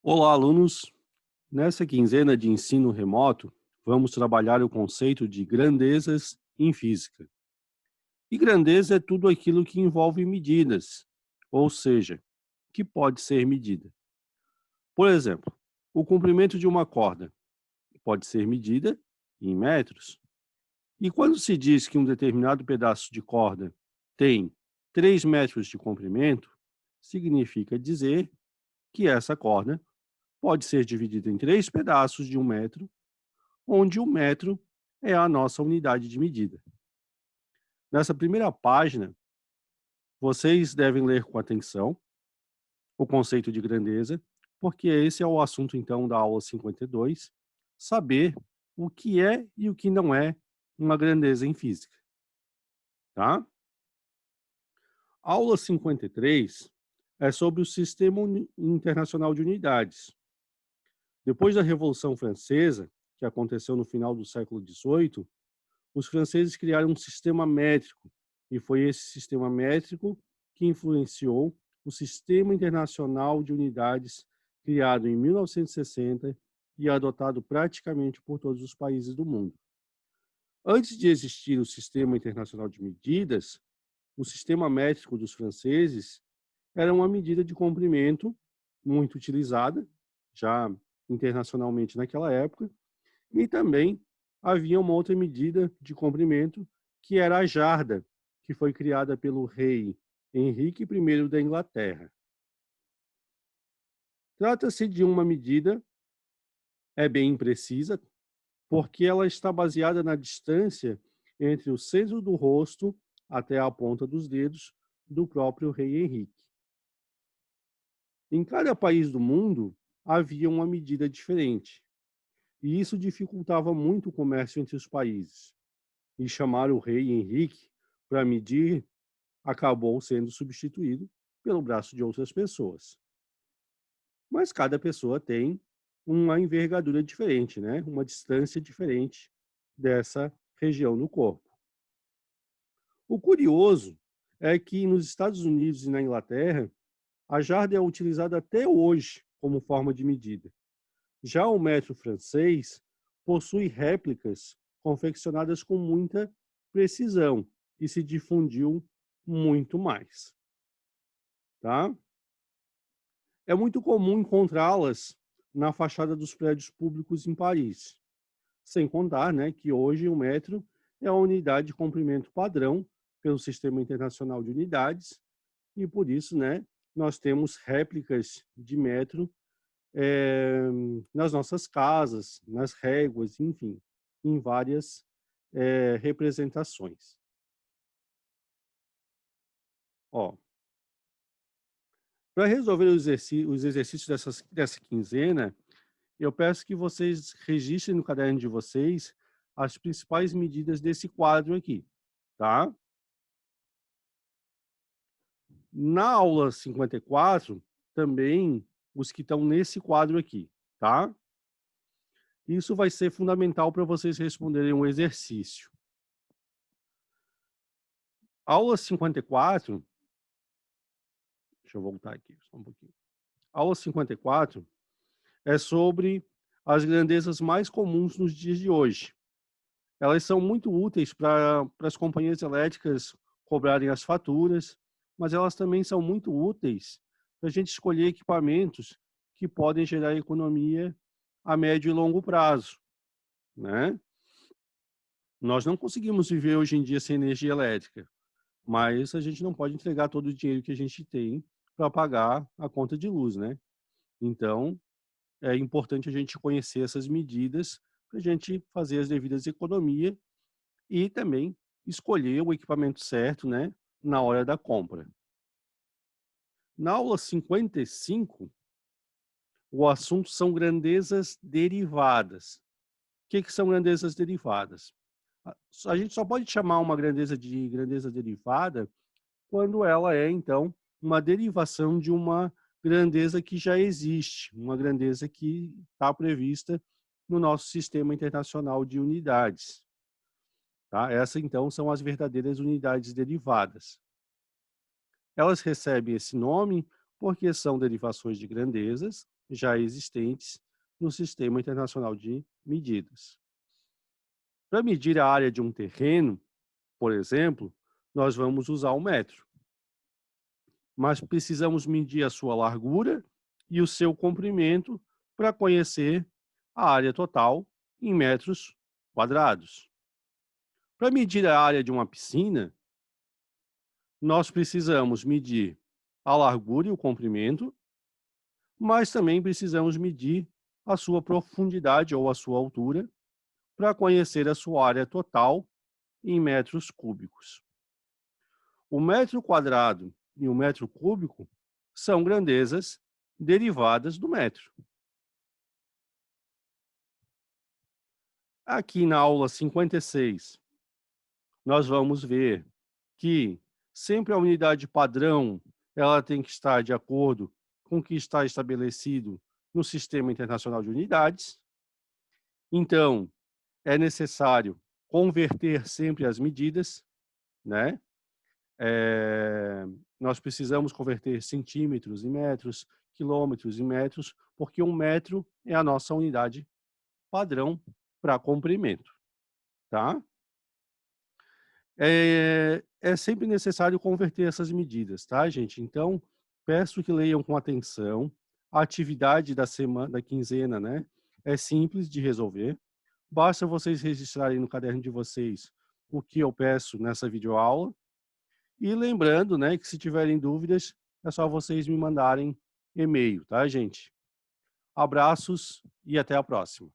Olá, alunos! Nessa quinzena de ensino remoto, vamos trabalhar o conceito de grandezas em física. E grandeza é tudo aquilo que envolve medidas, ou seja, que pode ser medida. Por exemplo, o comprimento de uma corda pode ser medida em metros. E quando se diz que um determinado pedaço de corda tem 3 metros de comprimento, significa dizer que essa corda pode ser dividida em 3 pedaços de 1 metro, onde 1 metro é a nossa unidade de medida. Nessa primeira página, vocês devem ler com atenção o conceito de grandeza, porque esse é o assunto, então, da aula 52, saber o que é e o que não é uma grandeza em física, tá? A aula 53 é sobre o Sistema Internacional de Unidades. Depois da Revolução Francesa, que aconteceu no final do século XVIII, os franceses criaram um sistema métrico, e foi esse sistema métrico que influenciou o Sistema Internacional de Unidades, criado em 1960 e adotado praticamente por todos os países do mundo. Antes de existir o Sistema Internacional de Medidas, o sistema métrico dos franceses era uma medida de comprimento muito utilizada, já internacionalmente naquela época, e também havia uma outra medida de comprimento, que era a jarda, que foi criada pelo rei Henrique I da Inglaterra. Trata-se de uma medida bem imprecisa, porque ela está baseada na distância entre o centro do rosto até a ponta dos dedos do próprio rei Henrique. Em cada país do mundo havia uma medida diferente, e isso dificultava muito o comércio entre os países. E chamar o rei Henrique para medir acabou sendo substituído pelo braço de outras pessoas. Mas cada pessoa tem uma envergadura diferente, né? Uma distância diferente dessa região do corpo. O curioso é que nos Estados Unidos e na Inglaterra, a jarda é utilizada até hoje como forma de medida. Já o metro francês possui réplicas confeccionadas com muita precisão e se difundiu muito mais, tá? É muito comum encontrá-las na fachada dos prédios públicos em Paris, sem contar, né, que hoje o metro é a unidade de comprimento padrão pelo Sistema Internacional de Unidades e por isso, né, nós temos réplicas de metro nas nossas casas, nas réguas, enfim, em várias representações. Ó, para resolver os exercícios dessa quinzena, eu peço que vocês registrem no caderno de vocês as principais medidas desse quadro aqui, tá? Na aula 54, também os que estão nesse quadro aqui, tá? Isso vai ser fundamental para vocês responderem um exercício. Aula 54, deixa eu voltar aqui só um pouquinho. Aula 54 é sobre as grandezas mais comuns nos dias de hoje. Elas são muito úteis para as companhias elétricas cobrarem as faturas, mas elas também são muito úteis para a gente escolher equipamentos que podem gerar economia a médio e longo prazo, né? Nós não conseguimos viver hoje em dia sem energia elétrica, mas a gente não pode entregar todo o dinheiro que a gente tem para pagar a conta de luz, né? Então, é importante a gente conhecer essas medidas para a gente fazer as devidas economias e também escolher o equipamento certo, né, na hora da compra. Na aula 55, o assunto são grandezas derivadas. O que são grandezas derivadas? A gente só pode chamar uma grandeza de grandeza derivada quando ela é, então, uma derivação de uma grandeza que já existe, uma grandeza que está prevista no nosso Sistema Internacional de Unidades. Tá? Essas, então, são as verdadeiras unidades derivadas. Elas recebem esse nome porque são derivações de grandezas já existentes no Sistema Internacional de Medidas. Para medir a área de um terreno, por exemplo, nós vamos usar o metro, mas precisamos medir a sua largura e o seu comprimento para conhecer a área total em metros quadrados. Para medir a área de uma piscina, nós precisamos medir a largura e o comprimento, mas também precisamos medir a sua profundidade ou a sua altura para conhecer a sua área total em metros cúbicos. O metro quadrado e o metro cúbico são grandezas derivadas do metro. Aqui na aula 56, nós vamos ver que sempre a unidade padrão ela tem que estar de acordo com o que está estabelecido no Sistema Internacional de Unidades. Então, é necessário converter sempre as medidas, né? Nós precisamos converter centímetros em metros, quilômetros em metros, porque um metro é a nossa unidade padrão para comprimento, tá? É sempre necessário converter essas medidas, tá, gente? Então, peço que leiam com atenção. A atividade da semana, da quinzena, né? É simples de resolver. Basta vocês registrarem no caderno de vocês o que eu peço nessa videoaula. E lembrando, né, que se tiverem dúvidas, é só vocês me mandarem e-mail, tá, gente? Abraços e até a próxima.